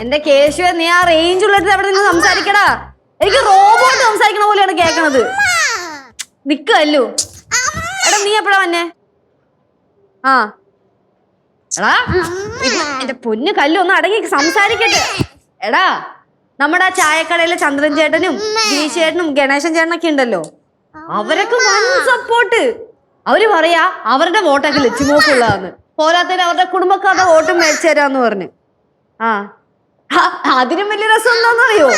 എന്റെ കേശുവ, നീ ആ റേഞ്ച് ഉള്ളിട്ട് അവിടെ നിന്ന് സംസാരിക്കടാ. എനിക്ക് റോബോട്ട് സംസാരിക്കണ പോലെയാണ് കേക്കണത്. നിക്കല്ലോ. എടാ നീ എപ്പഴാ വന്നെ? ആ എടാ എന്റെ പൊന്നു കല്ലു ഒന്ന് അടങ്ങി സംസാരിക്കട്ടെ. എടാ നമ്മുടെ ആ ചായക്കടയിലെ ചന്ദ്രൻ ചേട്ടനും ഗിരീഷ് ചേട്ടനും ഗണേശൻ ചേട്ടനൊക്കെ ഉണ്ടല്ലോ, അവരൊക്കെ വൻ സപ്പോർട്ട്. അവര് പറയാ അവരുടെ വോട്ടൊക്കെ ലച്ചുമോക്കുള്ളതാന്ന്. പോരാത്തതിന് അവരുടെ കുടുംബക്കാരുടെ വോട്ടും മേടിച്ചു തരാന്ന് പറഞ്ഞു. ആ അതിനും വലിയ രസം എന്താണെന്നറിയോ,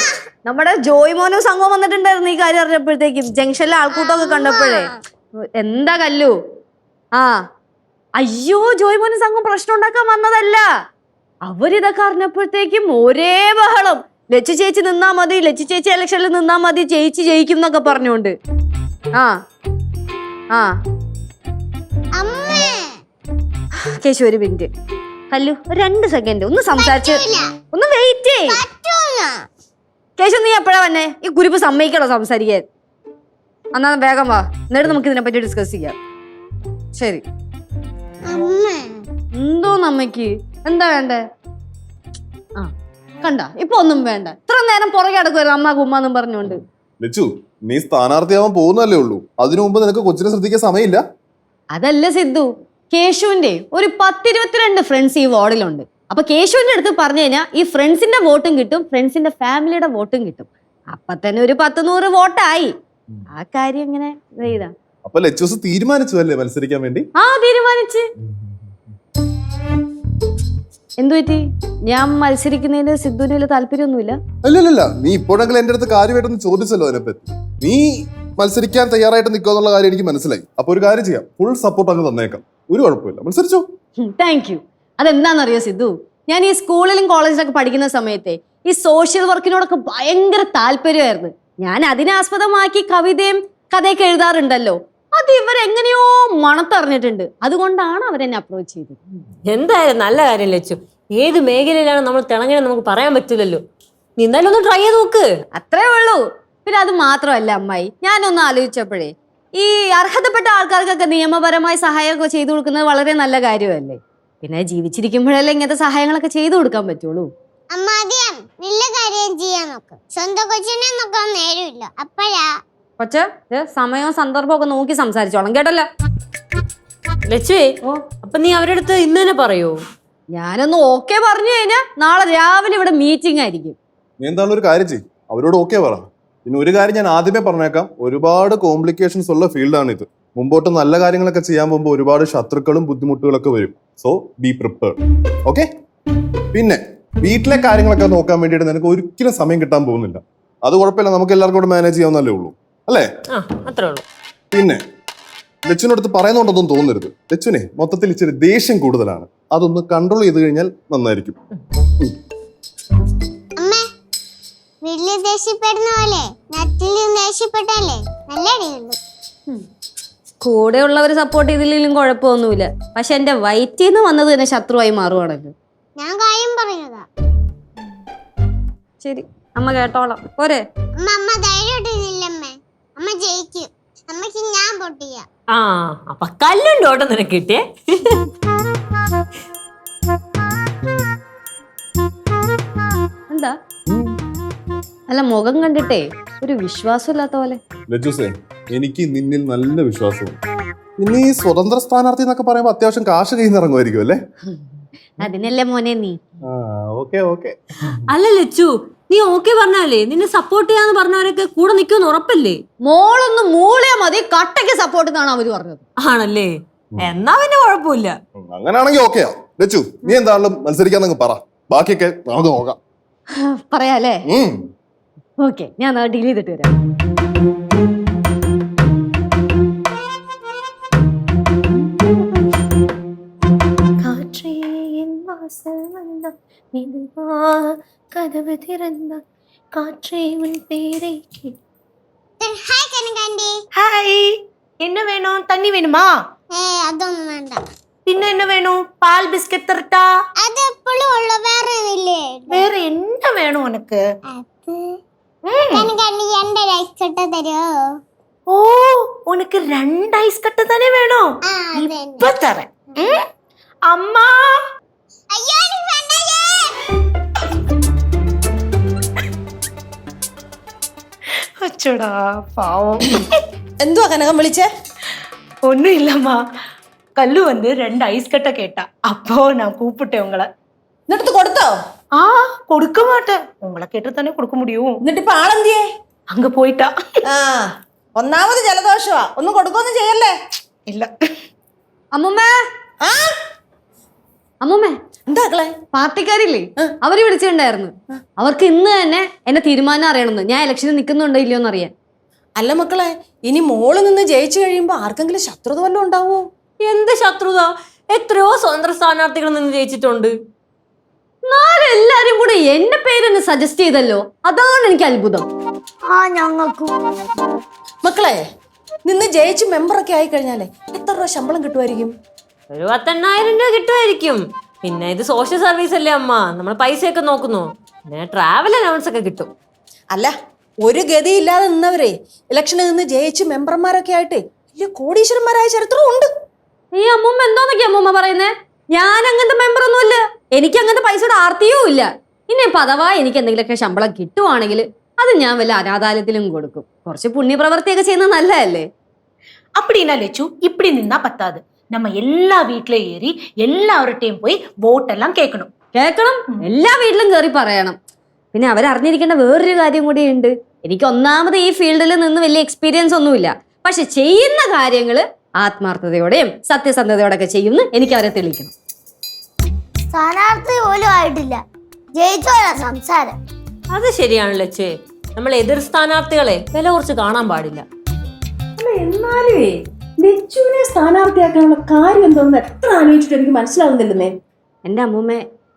നമ്മുടെ ജോയ് മോനും സംഘവും വന്നിട്ടുണ്ടായിരുന്നു ഈ കാര്യം അറിഞ്ഞപ്പോഴത്തേക്കും. ജംഗ്ഷനിലെ ആൾക്കൂട്ടമൊക്കെ കണ്ടപ്പോഴേ എന്താ കല്ലു. ആ അയ്യോ, ജോയ് മോനും സംഘം പ്രശ്നം ഉണ്ടാക്കാൻ വന്നതല്ല. അവരിതൊക്കെ അറിഞ്ഞപ്പോഴത്തേക്കും ഒരേ ബഹളം. ലച്ചു ചേച്ചി നിന്നാ മതി, ലച്ചു ചേച്ചി ഇലക്ഷനിൽ നിന്നാ മതി, ചേച്ചി ജയിക്കും എന്നൊക്കെ പറഞ്ഞോണ്ട്. ആ ആ കേശു ഒരു മിനിറ്റ്. കല്ലു 2 സെക്കൻഡ് ഒന്ന് സംസാരിച്ച് ഒന്ന് വെയിറ്റ് ചെയ്. കേശു നീ എപ്പോഴാ വന്നെ? ഈ കുരിപ്പ് സമ്മതിക്കണോ സംസാരിക്കാൻ? എന്നാ വേഗം വാ, എന്നിട്ട് നമുക്ക് ഇതിനെപ്പറ്റി ഡിസ്കസ് ചെയ്യാം. ശരി. എന്തോന്ന് അമ്മയ്ക്ക് എന്താ വേണ്ടേ? ആ കണ്ട ഇപ്പൊ ഒന്നും വേണ്ട. ഇത്ര നേരം പുറകെ അടക്കുമായിരുന്നു അമ്മ കുമ്മാന്നും പറഞ്ഞോണ്ട്. ലച്ചു, നീ സ്ഥാനാർത്ഥിയാവാൻ പോകുന്നല്ലേ ഉള്ളൂ, അതിനു മുമ്പ് നിനക്ക് കൊച്ചിനെ ശ്രദ്ധിക്കാൻ സമയമില്ല. അതല്ല സിദ്ധു, കേശുവിന്റെ ഒരു 10-22 ഫ്രണ്ട്സ് ഈ വാർഡിലുണ്ട്. അപ്പൊ കേശുവിന്റെ അടുത്ത് പറഞ്ഞു കഴിഞ്ഞാൽ ഈ ഫ്രണ്ട്സിന്റെ വോട്ടും കിട്ടും, ഫ്രണ്ട്സിന്റെ ഫാമിലിയുടെ വോട്ടും കിട്ടും. അപ്പൊ തന്നെ ഒരു 10-100 വോട്ടായി. ആ കാര്യം ഇങ്ങനെ ചെയ്താ. അപ്പൊ ലച്ചൂസ് തീരുമാനിച്ചു അല്ലേ മത്സരിക്കാൻ വേണ്ടി? ആ തീരുമാനിച്ച്. എന്തു പറ്റി? ഞാൻ മത്സരിക്കുന്നതിന് സിദ്ധുവിന് താല്പര്യമൊന്നുമില്ല. അല്ലല്ല, നീ ഇപ്പോഴെങ്കിലും എന്റെ അടുത്ത് കാര്യമായിട്ടൊന്ന് ചോദിച്ചല്ലോ അതിനെപ്പറ്റി. നീ മത്സരിക്കാൻ തയ്യാറായിട്ട് നിൽക്കുമെന്നുള്ള കാര്യം എനിക്ക് മനസ്സിലായി. അപ്പൊ ഒരു കാര്യം ചെയ്യാം, ഫുൾ സപ്പോർട്ട് അങ്ങ് തന്നേക്കാം, ഒരു കുഴപ്പമില്ല, മത്സരിച്ചോ. Thank you. അതെന്താണെന്നറിയോ സിദ്ധു, ഞാൻ ഈ സ്കൂളിലും കോളേജിലൊക്കെ പഠിക്കുന്ന സമയത്തെ ഈ സോഷ്യൽ വർക്കിനോടൊക്കെ ഭയങ്കര താല്പര്യമായിരുന്നു. ഞാൻ അതിനാസ്പദമാക്കി കവിതയും കഥയൊക്കെ എഴുതാറുണ്ടല്ലോ. അത് ഇവരെങ്ങനെയോ മണത്തറിഞ്ഞിട്ടുണ്ട്. അതുകൊണ്ടാണ് അവരെന്നെ അപ്രോച്ച് ചെയ്തത്. എന്തായാലും നല്ല കാര്യം ലച്ചു. ഏത് മേഖലയിലാണ് നമ്മൾ തിളങ്ങണേ നമുക്ക് പറയാൻ പറ്റില്ലല്ലോ. നീ എന്തായാലും ഒന്ന് ട്രൈ ചെയ്ത് നോക്ക്. അത്രേ ഉള്ളൂ. പിന്നെ അത് മാത്രമല്ല അമ്മായി, ഞാനൊന്ന് ആലോചിച്ചപ്പോഴേ ഈ അർഹതപ്പെട്ട ആൾക്കാർക്കൊക്കെ നിയമപരമായി സഹായമൊക്കെ ചെയ്തു കൊടുക്കുന്നത് വളരെ നല്ല കാര്യമല്ലേ. പിന്നെ ജീവിച്ചിരിക്കുമ്പോഴല്ലേ ഇങ്ങനത്തെ സഹായങ്ങളൊക്കെ ചെയ്തു കൊടുക്കാൻ പറ്റുള്ളൂ. സ്വന്തം കൊച്ചിനെ നോക്കാൻ നേരമില്ല. അപ്പഴാ കൊച്ച സമയവും സന്ദർഭവും ഒക്കെ നോക്കി സംസാരിച്ചോളാം കേട്ടല്ലോ. ലച്ചുവേ, അപ്പൊ നീ അവരുടെ അടുത്ത് ഇന്ന് തന്നെ പറയൂ. ഞാനൊന്ന് ഓക്കെ പറഞ്ഞു കഴിഞ്ഞാൽ നാളെ രാവിലെ ഇവിടെ മീറ്റിംഗ് ആയിരിക്കും. നീ എന്തായാലും ഒരു കാര്യം ചെയ്യും, അവരോട് ഓക്കെ പറ. പിന്നെ ഒരു കാര്യം ഞാൻ ആദ്യമേ പറഞ്ഞേക്കാം, ഒരുപാട് കോംപ്ലിക്കേഷൻസ് ഉള്ള ഫീൽഡാണ് ഇത്. മുമ്പോട്ട് നല്ല കാര്യങ്ങളൊക്കെ ചെയ്യാൻ പോകുമ്പോൾ ഒരുപാട് ശത്രുക്കളും ബുദ്ധിമുട്ടുകളൊക്കെ വരും. So be prepared. ഓക്കെ? പിന്നെ വീട്ടിലെ കാര്യങ്ങളൊക്കെ നോക്കാൻ വേണ്ടിയിട്ട് നിനക്ക് ഒരിക്കലും സമയം കിട്ടാൻ പോകുന്നില്ല. അത് കുഴപ്പമില്ല, നമുക്ക് എല്ലാവർക്കും കൂടെ മാനേജ് ചെയ്യാവുന്നല്ലേ ഉള്ളൂ, അല്ലേ? അത്രേ ഉള്ളൂ. പിന്നെ ലച്ചുവിനടുത്ത് പറയുന്നുണ്ടെന്നും തോന്നരുത്. ലച്ചുവിനെ മൊത്തത്തിൽ ഇച്ചിരി ദേഷ്യം കൂടുതലാണ്. അതൊന്ന് കൺട്രോൾ ചെയ്ത് കഴിഞ്ഞാൽ നന്നായിരിക്കും. വീട്ടില് ദേഷ്യപ്പെടുന്ന പോലെ നട്ടിലും ദേഷ്യപ്പെട്ടല്ലേ നല്ല അടിയുള്ളൂ. കൂടെ ഉള്ളവർ സപ്പോർട്ട് ചെയ്തില്ലെങ്കിലും കുഴപ്പമൊന്നുമില്ല. പക്ഷെ എന്റെ വയറ്റിൽ നിന്ന് വന്നത് തന്നെ ശത്രുവായി മാറുവാണല്ലോ. ഞാൻ കാര്യം പറയുന്നതാ. ശരി, അമ്മ കേട്ടോളാം. പോരെ? അമ്മ ധൈര്യമായിട്ടില്ലമ്മേ, അമ്മ ജയിക്കും. അമ്മക്ക് ഞാൻ പൊട്ടിയ. അപ്പൊ കല്ലുണ്ട് ഓട്ടം നിനക്ക് കിട്ടിയേ. എന്താ അല്ല മുഖം കണ്ടിട്ടേ ഒരു വിശ്വാസമില്ലാത്ത പോലെ. ലജുസേ, എനിക്ക് നിന്നിൽ നല്ല വിശ്വാസമുണ്ട്. പിന്നെ ഈ സ്വതന്ത്ര സ്ഥാനാർത്ഥി എന്നൊക്കെ പറയുമ്പോ അത്യാവശ്യം കാശ് കയ്യിൽ നിന്ന് ഇറങ്ങുമായിരിക്കും അല്ലേ? അതിനല്ലേ മോനെ നീ. അല്ല ലച്ചു, നീ ഓക്കെ പറഞ്ഞാലേ നിന്നെ സപ്പോർട്ട് ചെയ്യാന്ന് പറഞ്ഞവരൊക്കെ കൂടെ നിൽക്കുമെന്ന് ഉറപ്പല്ലേ? മോളൊന്ന് മൂളിയാ മതി, കട്ടയ്ക്ക് സപ്പോർട്ട് എന്നാണ് അവര് പറഞ്ഞത്. ആണല്ലേ? എന്നാ പിന്നെ കുഴപ്പമില്ല. അങ്ങനാണെങ്കിൽ ഓക്കെയാ. ലച്ചു, നീ എന്തായാലും മത്സരിക്കാന്നങ്ങ് പറ, ബാക്കിയൊക്കെ നമുക്ക് നോക്കാം. പറയാല്ലേ? ഓക്കെ, ഞാൻ ഡീൽ ചെയ്തിട്ട് വരാം. கதவு திறந்த காற்றே உன் பேரை ഹായ് കനകാന്റി. ஹாய், என்ன வேணும்? தண்ணி வேணுமா? അതൊന്നും വേണ്ട. പിന്നെ என்ன வேணும்? பால் பிஸ்கட் தரட்டா? അത് എപ്പോഴും ഉള്ള വേറെ ഇല്ലേ? வேற என்ன வேணும் உனக்கு? കനകാന്റി എന്റെ ഐസ് കട്ട തരുമോ? ഓ, உனக்கு 2 ഐസ് കട്ട തന്നെ വേണോ? ഇപ്പൊ തരാം. അമ്മ, അയ്യോ വേണ്ട. അച്ചടാ പാവം. എന്തുവാ കനകം വിളിച്ചേ? ஒன்றும் இல்லம்மா, கல்லு வந்து 2 ஐஸ் கட்டை கேட்டா, அப்போ நான் கூப்பிட்டேன் உங்களை. എന്നിട്ട് കൊടുത്തോ? ஆ, கொடுக்க மாட்டேன், உங்களை கேட்டு தானே கொடுக்க முடியும். എന്നിട്ട് ഇപ്പൊ ആളെന്തിയേ? அங்க போயிட்டா. ആ, ഒന്നാമത് ജലദോഷമാ, ഒന്നും കൊടുക്കൊന്നും ചെയ്യല്ലേ. இல்ல. അമ്മൂമ്മേ ആ, അമ്മൂമ്മേ, എന്താക്കളെ? പാർട്ടിക്കാരില്ലേ അവര് വിളിച്ചിട്ടുണ്ടായിരുന്നു. അവർക്ക് ഇന്ന് തന്നെ എന്റെ തീരുമാനം അറിയണമെന്ന്, ഞാൻ ഇലക്ഷന് നിൽക്കുന്നുണ്ടോ ഇല്ലയോ എന്ന് അറിയാൻ. അല്ല മക്കളെ, ഇനി മോള് നിന്ന് ജയിച്ചു കഴിയുമ്പോ ആർക്കെങ്കിലും ശത്രുത വല്ലതും ഉണ്ടാവോ? എന്ത് ശത്രുത? എത്രയോ സ്വതന്ത്ര സ്ഥാനാർത്ഥികൾ നിന്ന് ജയിച്ചിട്ടുണ്ട്. എല്ലാരും കൂടെ എന്റെ പേരൊന്ന് സജസ്റ്റ് ചെയ്തല്ലോ, അതാണ് എനിക്ക് അത്ഭുതം. ആ ഞങ്ങൾക്കും. മക്കളെ, നിന്ന് ജയിച്ച് മെമ്പറൊക്കെ ആയി കഴിഞ്ഞാലേ എത്ര രൂപ ശമ്പളം കിട്ടുമായിരിക്കും? ഒരു 10,000 രൂപ കിട്ടുമായിരിക്കും. പിന്നെ ഇത് സോഷ്യൽ സർവീസ് അല്ലേ അമ്മ, നമ്മൾ പൈസയൊക്കെ നോക്കുന്നു. പിന്നെ ട്രാവൽ അലവൻസ് ഒക്കെ കിട്ടും. അല്ല, ഒരു ഗതിയില്ലാതെ നിന്നവരെ ഇലക്ഷനിൽ നിന്ന് ജയിച്ച് മെമ്പർമാരൊക്കെ ആയിട്ട് വലിയ കോടീശ്വരന്മാരായ ചരിത്രവും ഉണ്ട്. ഈ അമ്മൂമ്മ എന്തോന്നൊക്കെയാ അമ്മൂമ്മ പറയുന്നേ? ഞാൻ അങ്ങനത്തെ മെമ്പർ ഒന്നുമില്ല, എനിക്ക് അങ്ങനത്തെ പൈസയുടെ ആർത്തിയും ഇല്ല. ഇനി പദവാ എനിക്ക് എന്തെങ്കിലുമൊക്കെ ശമ്പളം കിട്ടുവാണെങ്കിൽ അത് ഞാൻ വല്ല അനാഥാലയത്തിലും കൊടുക്കും. കുറച്ച് പുണ്യപ്രവർത്തിയൊക്കെ ചെയ്യുന്നത് നല്ലതല്ലേ? அப்படின்னா லெச்சு, இப்படி நின்னா பத்தாது, நம்ம எல்லா வீட்லயும் ஏறி எல்லாவர்கிட்டயும் போய் വോട്ടെല്ലാം കേൾക്കണം. കേൾക്കണം, എല്ലാ വീട്ടിലും കയറി പറയണം. പിന്നെ അവരറിഞ്ഞിരിക്കേണ്ട വേറൊരു കാര്യം കൂടി ഉണ്ട്. എനിക്ക് ഒന്നാമത് ഈ ഫീൽഡിൽ നിന്ന് വലിയ എക്സ്പീരിയൻസ് ഒന്നുമില്ല, പക്ഷെ ചെയ്യുന്ന കാര്യങ്ങൾ ആത്മാർത്ഥതയോടെയും സത്യസന്ധതയോടൊക്കെ ചെയ്യുമെന്ന് എനിക്ക് അവരെ തെളിയിക്കണം. സ്ഥാനാർത്ഥി പോലും ആയിട്ടില്ല, ജയിച്ചോളാ സംസാരം. അത് ശരിയാണല്ലോ ചേ, നമ്മൾ എതിർ സ്ഥാനാർത്ഥികളെ വില കുറച്ച് കാണാൻ പാടില്ല. എന്നാലേ ലച്ചുവിനെ സ്ഥാനാർത്ഥിയാക്കാനുള്ള കാര്യം എന്തോന്ന് എത്ര ആലോചിച്ചിട്ട് എനിക്ക് മനസ്സിലാവുന്നില്ലെന്നേ. എൻ്റെ അമ്മൂമ്മ,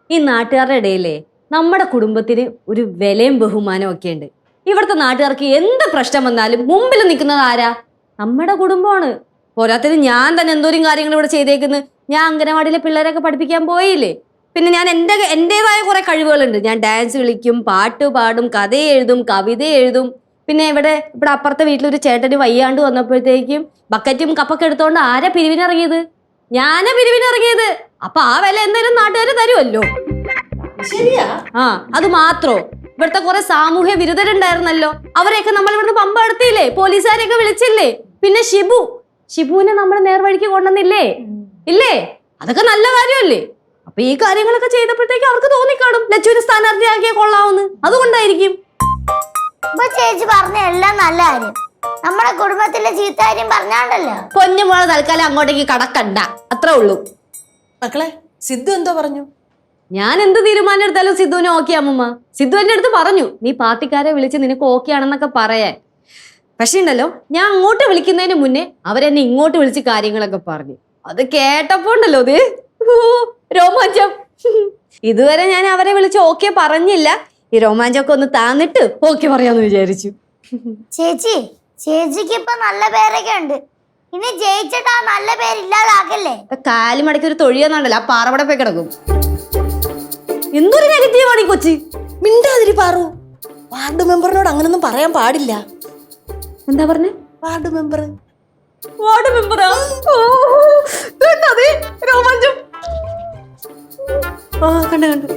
ഈ നാട്ടുകാരുടെ ഇടയിലേ നമ്മുടെ കുടുംബത്തിന് ഒരു വിലയും ബഹുമാനവും ഒക്കെ ഉണ്ട്. ഇവിടുത്തെ നാട്ടുകാർക്ക് എന്ത് പ്രശ്നം വന്നാലും മുമ്പിൽ നിൽക്കുന്നത് ആരാ? നമ്മുടെ കുടുംബമാണ്. പോരാത്തത് ഞാൻ തന്നെ എന്തോരം കാര്യങ്ങൾ ഇവിടെ ചെയ്തേക്കുന്നു. ഞാൻ അംഗനവാടിയിലെ പിള്ളേരൊക്കെ പഠിപ്പിക്കാൻ പോയില്ലേ. പിന്നെ ഞാൻ എൻ്റെതായ കുറെ കഴിവുകളുണ്ട്. ഞാൻ ഡാൻസ് കളിക്കും, പാട്ട് പാടും, കഥ എഴുതും, കവിത എഴുതും. പിന്നെ ഇവിടെ അപ്പുറത്തെ വീട്ടിലൊരു ചേട്ടന് വയ്യാണ്ട് വന്നപ്പോഴത്തേക്കും ബക്കറ്റും കപ്പൊക്കെ എടുത്തോണ്ട് ആരാ പിരിവിനിറങ്ങിയത്? ഞാനാ പിരിവിനിറങ്ങിയത്. അപ്പൊ ആ വില എന്തായാലും നാട്ടുകാർ തരുമല്ലോ. ശരിയാ. ആ, അത് മാത്രോ, ഇവിടുത്തെ കുറെ സാമൂഹ്യ വിരുദ്ധരുണ്ടായിരുന്നല്ലോ, അവരെയൊക്കെ നമ്മൾ ഇവിടുന്ന് പമ്പ എടുത്തില്ലേ, പോലീസുകാരെയൊക്കെ വിളിച്ചില്ലേ. പിന്നെ ഷിബുവിനെ നമ്മൾ നേർവഴിക്ക് കൊണ്ടുവന്നില്ലേ, ഇല്ലേ? അതൊക്കെ നല്ല കാര്യമല്ലേ? അപ്പൊ ഈ കാര്യങ്ങളൊക്കെ ചെയ്തപ്പോഴത്തേക്ക് അവർക്ക് തോന്നിക്കാണും ലച്ചുവിന് സ്ഥാനാർത്ഥിയാക്കിയാൽ കൊള്ളാവുന്ന്. അതുകൊണ്ടായിരിക്കും. ചേച്ചി പറഞ്ഞ എല്ലാം നല്ല കാര്യം, നമ്മുടെ കുടുംബത്തിലെ ചീത്ത കാര്യം പറഞ്ഞാണ്ടല്ലോ. പൊന്നുമോളെ തൽക്കാലം അങ്ങോട്ടേക്ക് കടക്കണ്ട, അത്രേ ഉള്ളൂ. മക്കളെ, സിദ്ധു എന്തോ പറഞ്ഞു? ഞാൻ എന്ത് തീരുമാനം എടുത്താലും സിദ്ധുവിനെ ഓക്കെ അമ്മൂമ്മ. സിദ്ധു എന്റെ അടുത്ത് പറഞ്ഞു, നീ പാർട്ടിക്കാരെ വിളിച്ച് നിനക്ക് ഓക്കെ ആണെന്നൊക്കെ പറയാൻ. പക്ഷെ ഉണ്ടല്ലോ, ഞാൻ അങ്ങോട്ട് വിളിക്കുന്നതിന് മുന്നേ അവരെന്നെ ഇങ്ങോട്ട് വിളിച്ച് കാര്യങ്ങളൊക്കെ പറഞ്ഞു. അത് കേട്ടപ്പോ ഉണ്ടല്ലോ ഇത് രോമാഞ്ചം. ഇതുവരെ ഞാൻ അവരെ വിളിച്ച് ഓക്കെ പറഞ്ഞില്ല. ഈ രോമാഞ്ചമൊക്കെ ഒന്ന് താന്നിട്ട് ഓക്കെ പറയാന്ന് വിചാരിച്ചു. ചേച്ചിക്ക് ഇപ്പൊ നല്ല പേരൊക്കെ ഉണ്ട്, ഇനി ജയിച്ചിട്ട് ആ നല്ല പേരില്ലാതാക്കല്ലേ. കാലുമടക്കി ഒരു തൊഴിയെന്നുണ്ടല്ലോ, ആ പാറവിടെ പോയി കിടക്കും. എന്തൊരു നെഗറ്റീവാണ് ഈ കൊച്ചി. മിണ്ടാതിരി പാറു, വാർഡ് മെമ്പറിനോട് അങ്ങനൊന്നും പറയാൻ പാടില്ല. എന്താ പറഞ്ഞേ? വാർഡ് മെമ്പർ മെമ്പറാ? രോമാഞ്ചം. കണ്ടു